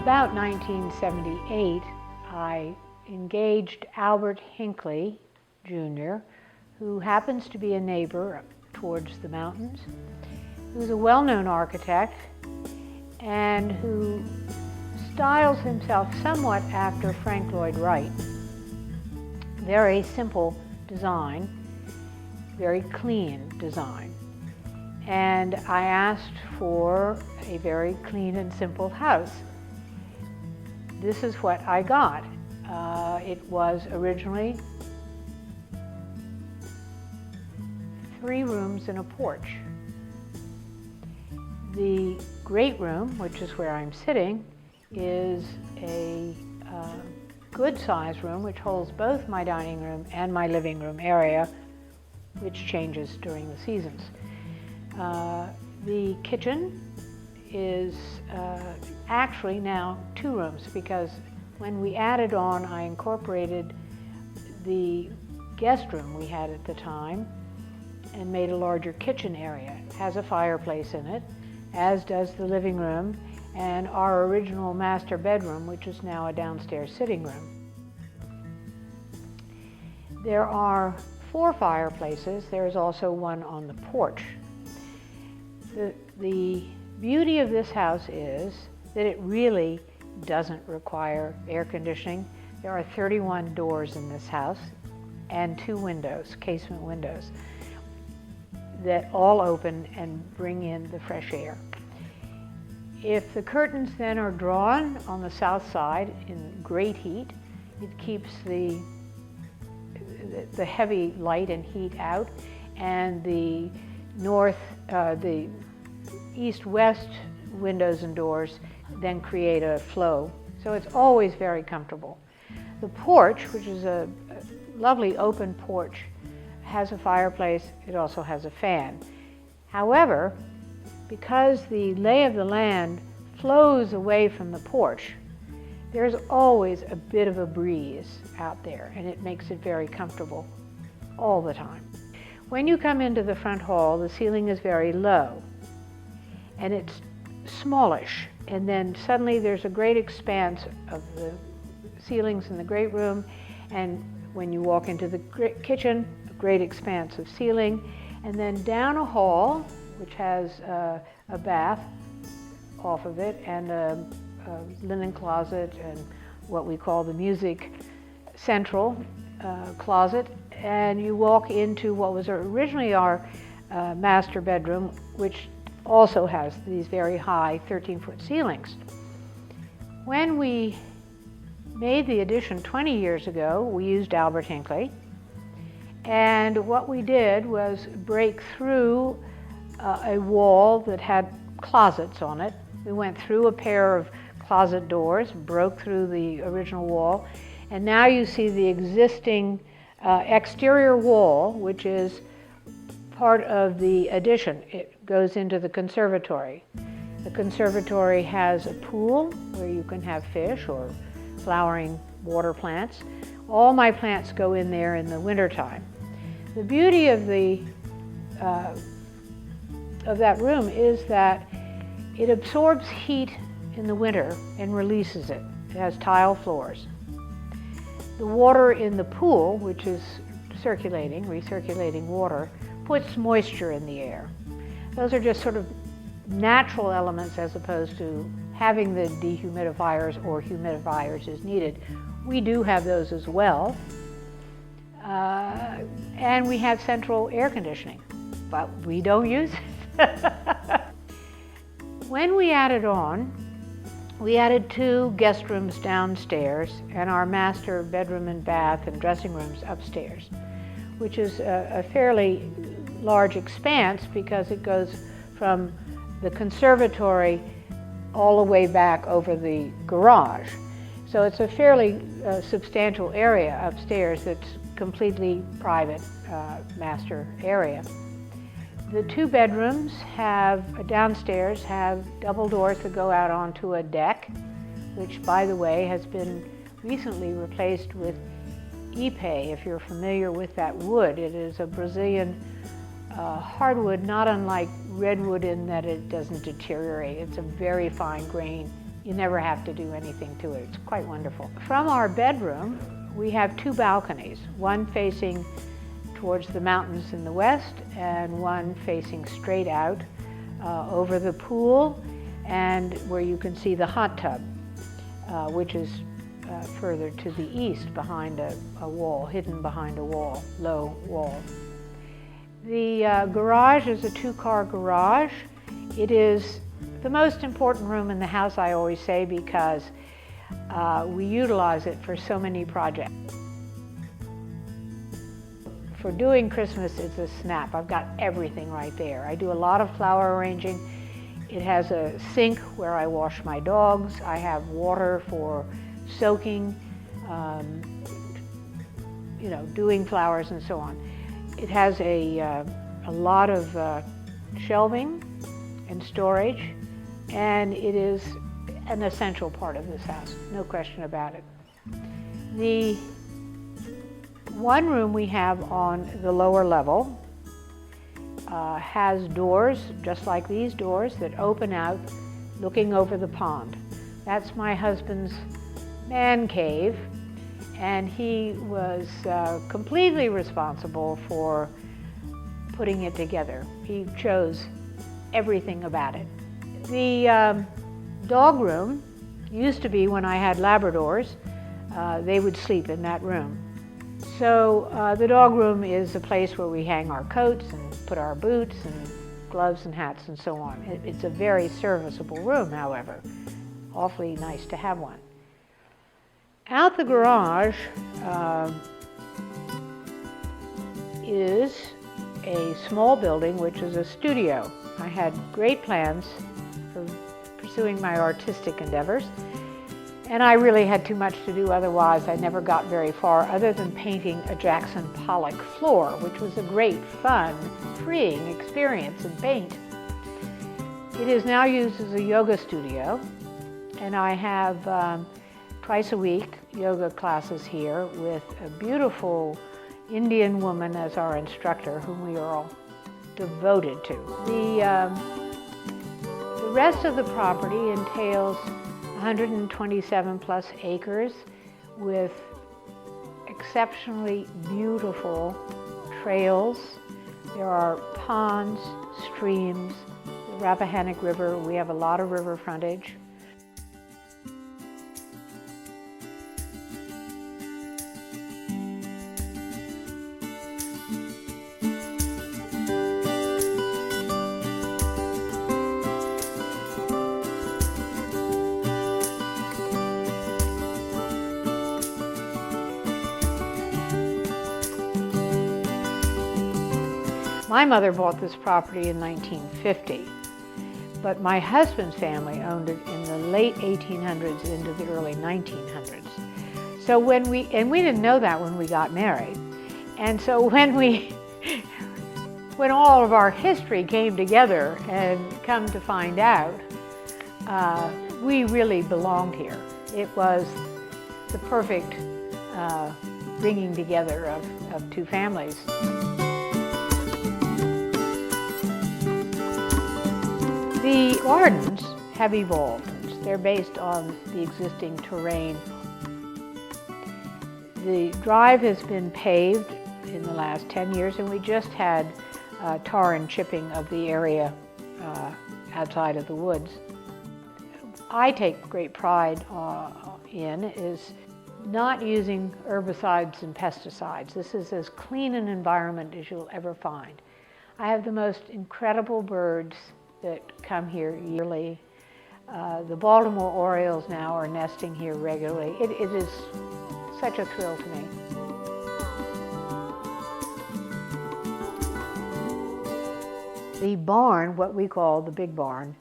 About 1978, I engaged Albert Hinckley, Jr., who happens to be a neighbor towards the mountains, who's a well-known architect and who styles himself somewhat after Frank Lloyd Wright. Very simple design, very clean design. And I asked for a very clean and simple house. This is what I got. It was originally 3 rooms and a porch. The great room, which is where I'm sitting, is a good size room which holds both my dining room and my living room area, which changes during the seasons. The kitchen is actually now 2 rooms, because when we added on, I incorporated the guest room we had at the time and made a larger kitchen area. It has a fireplace in it, as does the living room and our original master bedroom, which is now a downstairs sitting room. There are 4 fireplaces. There is also one on the porch. The beauty of this house is that it really doesn't require air conditioning. There are 31 doors in this house and 2 windows, casement windows, that all open and bring in the fresh air. If the curtains then are drawn on the south side in great heat, it keeps the heavy light and heat out, and the the east-west windows and doors then create a flow. So it's always very comfortable. The porch, which is a lovely open porch, has a fireplace. It also has a fan. However, because the lay of the land flows away from the porch, there's always a bit of a breeze out there, and it makes it very comfortable all the time. When you come into the front hall, the ceiling is very low, and it's smallish, and then suddenly there's a great expanse of the ceilings in the great room, and when you walk into the kitchen, a great expanse of ceiling, and then down a hall, which has a bath off of it, and a linen closet, and what we call the music central closet, and you walk into what was originally our master bedroom, which also has these very high 13-foot ceilings. When we made the addition 20 years ago, we used Albert Hinckley, and what we did was break through a wall that had closets on it. We went through a pair of closet doors, broke through the original wall, and now you see the existing exterior wall, which is part of the addition. It goes into the conservatory. The conservatory has a pool where you can have fish or flowering water plants. All my plants go in there in the wintertime. The beauty of that room is that it absorbs heat in the winter and releases it. It has tile floors. The water in the pool, which is recirculating water, puts moisture in the air. Those are just sort of natural elements as opposed to having the dehumidifiers or humidifiers as needed. We do have those as well. And we have central air conditioning, but we don't use it. When we added on, we added 2 guest rooms downstairs and our master bedroom and bath and dressing rooms upstairs, which is a fairly large expanse because it goes from the conservatory all the way back over the garage. So it's a fairly substantial area upstairs that's completely private master area. The 2 bedrooms downstairs have double doors that go out onto a deck, which, by the way, has been recently replaced with Ipe, if you're familiar with that wood. It is a Brazilian hardwood, not unlike redwood in that it doesn't deteriorate. It's a very fine grain You never have to do anything to it. It's quite wonderful. From our bedroom, we have two balconies, one facing towards the mountains in the west and one facing straight out over the pool and where you can see the hot tub, which is further to the east behind a wall, hidden behind a wall, low wall. The garage is a two-car garage. It is the most important room in the house, I always say, because we utilize it for so many projects. For doing Christmas, it's a snap. I've got everything right there. I do a lot of flower arranging. It has a sink where I wash my dogs. I have water for soaking, doing flowers and so on. It has a lot of shelving and storage, and it is an essential part of this house, no question about it. The one room we have on the lower level has doors, just like these doors, that open out looking over the pond. That's my husband's man cave, and he was completely responsible for putting it together. He chose everything about it. The dog room used to be, when I had Labradors, they would sleep in that room. So the dog room is a place where we hang our coats and put our boots and gloves and hats and so on. It's a very serviceable room, however. Awfully nice to have one. Out the garage is a small building, which is a studio. I had great plans for pursuing my artistic endeavors, and I really had too much to do otherwise. I never got very far other than painting a Jackson Pollock floor, which was a great, fun, freeing experience in paint. It is now used as a yoga studio, and I have twice a week yoga classes here with a beautiful Indian woman as our instructor, whom we are all devoted to. The rest of the property entails 127 plus acres with exceptionally beautiful trails. There are ponds, streams, the Rappahannock River. We have a lot of river frontage. My mother bought this property in 1950, but my husband's family owned it in the late 1800s into the early 1900s. So when we didn't know that when we got married. And so when all of our history came together and come to find out, we really belonged here. It was the perfect bringing together of two families. The gardens have evolved. They're based on the existing terrain. The drive has been paved in the last 10 years, and we just had tar and chipping of the area outside of the woods. I take great pride in is not using herbicides and pesticides. This is as clean an environment as you'll ever find. I have the most incredible birds that come here yearly. The Baltimore Orioles now are nesting here regularly. It is such a thrill to me. The barn, what we call the big barn,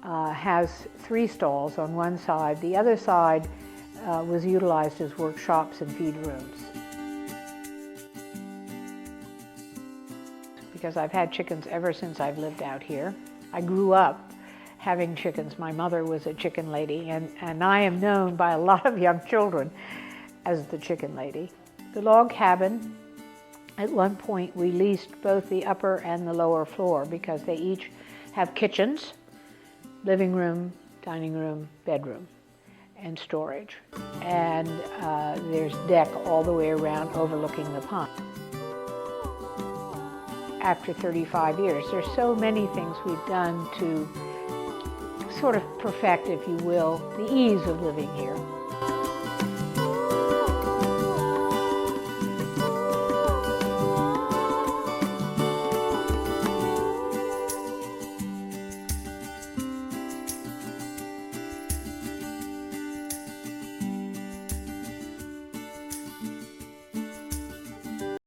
has 3 stalls on one side. The other side was utilized as workshops and feed rooms. Because I've had chickens ever since I've lived out here. I grew up having chickens. My mother was a chicken lady, and I am known by a lot of young children as the chicken lady. The log cabin, at one point we leased both the upper and the lower floor because they each have kitchens, living room, dining room, bedroom, and storage. And there's deck all the way around overlooking the pond. After 35 years, there's so many things we've done to sort of perfect, if you will, the ease of living here.